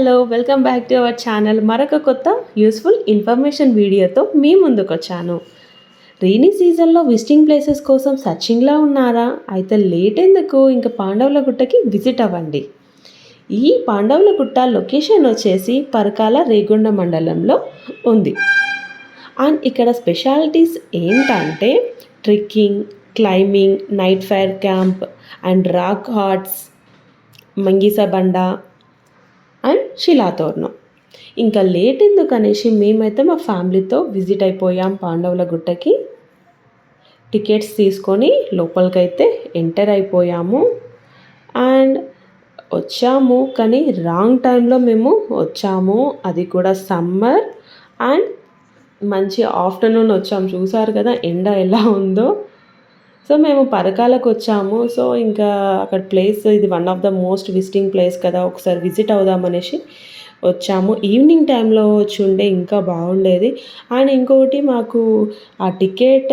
Hello welcome back to our channel. మరొక కొత్త useful information వీడియోతో మీ ముందుకు వచ్చాను. రైనీ సీజన్లో విజిటింగ్ ప్లేసెస్ కోసం సర్చింగ్లో ఉన్నారా? అయితే లేట్ ఎందుకు, ఇంకా పాండవుల గుట్టకి విజిట్ అవ్వండి. ఈ పాండవుల గుట్ట లొకేషన్ వచ్చేసి పరకాల రేగొండ మండలంలో ఉంది. అండ్ ఇక్కడ స్పెషాలిటీస్ ఏంటంటే trekking, climbing, night fire camp and rock hearts, Mangisa Banda and శిలాతోరణం. ఇంకా లేట్ ఎందుకు అనేసి మేమైతే మా ఫ్యామిలీతో విజిట్ అయిపోయాం పాండవుల గుట్టకి. టికెట్స్ తీసుకొని లోపలికైతే ఎంటర్ అయిపోయాము అండ్ వచ్చాము. కానీ రాంగ్ టైంలో మేము వచ్చాము, అది కూడా సమ్మర్ అండ్ మంచి ఆఫ్టర్నూన్ వచ్చాము. చూసారు కదా ఎండ ఎలా ఉందో. సో మేము పరకాలకు వచ్చాము. సో ఇంకా అక్కడ ప్లేస్ ఇది one of the most visiting place కదా, ఒకసారి విజిట్ అవుదామనేసి వచ్చాము. ఈవినింగ్ టైంలో వచ్చి ఉండే ఇంకా బాగుండేది. అండ్ ఇంకొకటి మాకు ఆ టికెట్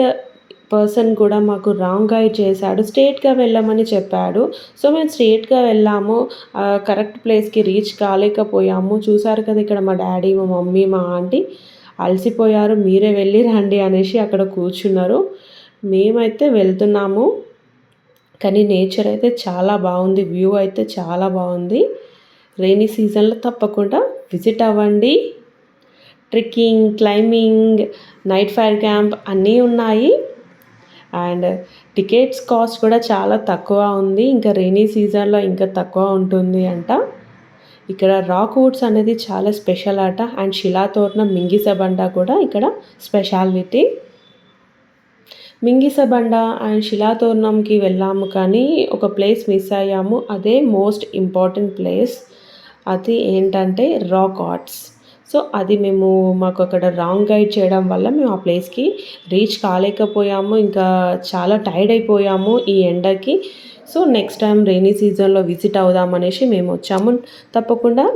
పర్సన్ కూడా మాకు రాంగ్ గైడ్ చేశాడు, స్ట్రేట్గా వెళ్ళమని చెప్పాడు. సో మేము స్ట్రేట్గా వెళ్ళాము, కరెక్ట్ ప్లేస్కి రీచ్ కాలేకపోయాము. చూసారు కదా ఇక్కడ మా డాడీ, మా మమ్మీ, మా ఆంటీ అలసిపోయారు, మీరే వెళ్ళి రండి అనేసి అక్కడ కూర్చున్నారు. మేమైతే వెళ్తున్నాము. కానీ నేచర్ అయితే చాలా బాగుంది, వ్యూ అయితే చాలా బాగుంది. రైనీ సీజన్లో తప్పకుండా విజిట్ అవ్వండి. Trekking, climbing, night fire camp అన్నీ ఉన్నాయి. అండ్ టికెట్స్ కాస్ట్ కూడా చాలా తక్కువ ఉంది. ఇంకా రైనీ సీజన్లో ఇంకా తక్కువ ఉంటుంది అంట. ఇక్కడ రాక్ వుడ్స్ అనేది చాలా స్పెషల్ అట. అండ్ శిలాతోరణం, మింగిస బండ కూడా ఇక్కడ స్పెషాలిటీ. మింగిస బండ అండ్ శిలాతోరణంకి వెళ్ళాము, కానీ ఒక ప్లేస్ మిస్ అయ్యాము. అదే మోస్ట్ ఇంపార్టెంట్ ప్లేస్. అది ఏంటంటే రాక్ ఆర్ట్స్. సో అది మాకు అక్కడ రాంగ్ గైడ్ చేయడం వల్ల మేము ఆ ప్లేస్కి రీచ్ కాలేకపోయాము. ఇంకా చాలా టైర్డ్ అయిపోయాము ఈ ఎండకి. సో నెక్స్ట్ టైం రైనీ సీజన్లో విజిట్ అవుదామనేసి మేము వచ్చాము. తప్పకుండా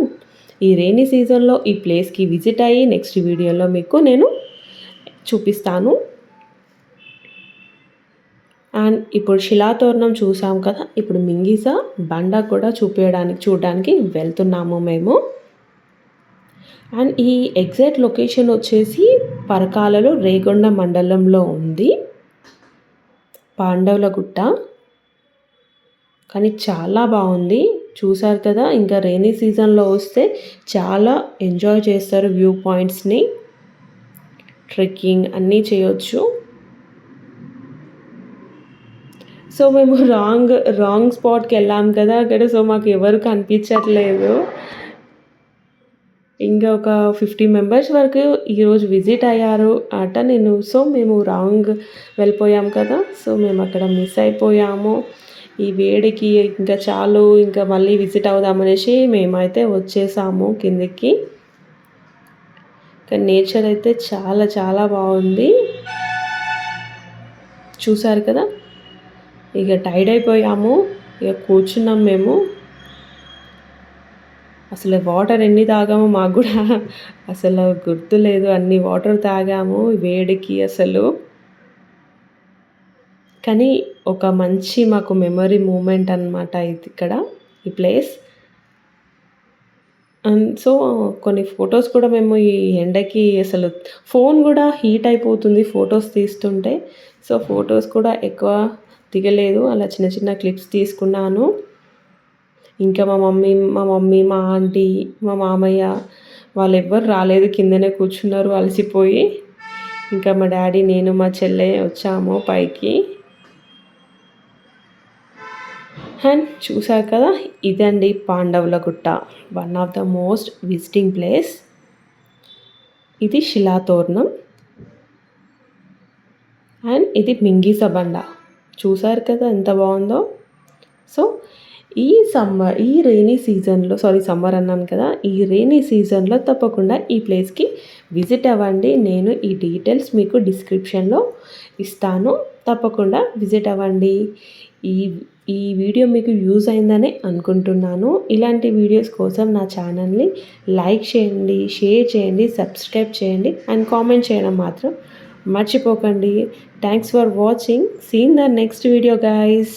ఈ రైనీ సీజన్లో ఈ ప్లేస్కి విజిట్ అయ్యి నెక్స్ట్ వీడియోలో మీకు నేను చూపిస్తాను. అండ్ ఇప్పుడు శిలాతోరణం చూసాం కదా, ఇప్పుడు మింగిస బండ కూడా చూడడానికి వెళ్తున్నాము మేము. అండ్ ఈ ఎగ్జాక్ట్ లొకేషన్ వచ్చేసి పరకాలలో రేగొండ మండలంలో ఉంది పాండవుల గుట్ట. కానీ చాలా బాగుంది, చూసారు కదా. ఇంకా రైనీ సీజన్లో వస్తే చాలా ఎంజాయ్ చేస్తారు, వ్యూ పాయింట్స్ని, ట్రెక్కింగ్ అన్నీ చేయొచ్చు. సో మేము రాంగ్ స్పాట్కి వెళ్ళాం కదా అక్కడ. సో మాకు ఎవరు కనిపించట్లేదు. ఇంకా ఒక 50 మెంబర్స్ వరకు ఈరోజు విజిట్ అయ్యారు అట. సో మేము రాంగ్ వెళ్ళిపోయాం కదా. సో మేము అక్కడ మిస్ అయిపోయాము. ఈ వేడికి ఇంకా చాలు, ఇంకా మళ్ళీ విజిట్ అవుదామనేసి మేమైతే వచ్చేసాము కిందికి. కానీ నేచర్ అయితే చాలా చాలా బాగుంది, చూసారు కదా. ఇక టైర్డ్ అయిపోయాము, ఇక కూర్చున్నాం మేము. అసలు వాటర్ ఎన్ని తాగామో మాకు కూడా అసలు గుర్తులేదు, అన్ని వాటర్ తాగాము వేడికి అసలు. కానీ ఒక మంచి మాకు మెమరీ మూమెంట్ అన్నమాట ఇది ఇక్కడ ఈ ప్లేస్. సో కొన్ని ఫొటోస్ కూడా మేము ఈ ఎండకి అసలు ఫోన్ కూడా హీట్ అయిపోతుంది ఫొటోస్ తీస్తుంటే. సో ఫొటోస్ కూడా ఎక్కువ దిగలేదు, అలా చిన్న చిన్న క్లిప్స్ తీసుకున్నాను. ఇంకా మా మమ్మీ, మా ఆంటీ, మా మామయ్య వాళ్ళు ఎవ్వరు రాలేదు, కిందనే కూర్చున్నారు అలసిపోయి. ఇంకా మా డాడీ, నేను, మా చెల్లె వచ్చాము పైకి. అండ్ చూసారు కదా, ఇదండి పాండవుల గుట్ట, one of the most visiting place. ఇది శిలాతోరణం అండ్ ఇది మింగిస బండ. చూసారు కదా ఎంత బాగుందో. సో ఈ రైనీ సీజన్లో, సమ్మర్ అన్నాను కదా, ఈ రైనీ సీజన్లో తప్పకుండా ఈ ప్లేస్కి విజిట్ అవ్వండి. నేను ఈ డీటెయిల్స్ మీకు డిస్క్రిప్షన్లో ఇస్తాను, తప్పకుండా విజిట్ అవ్వండి. ఈ వీడియో మీకు యూజ్ అయిందని అనుకుంటున్నాను. ఇలాంటి వీడియోస్ కోసం నా ఛానల్ని లైక్ చేయండి, షేర్ చేయండి, సబ్స్క్రైబ్ చేయండి అండ్ కామెంట్ చేయడం మాత్రం మర్చిపోకండి. Thanks for watching. See in the next video guys.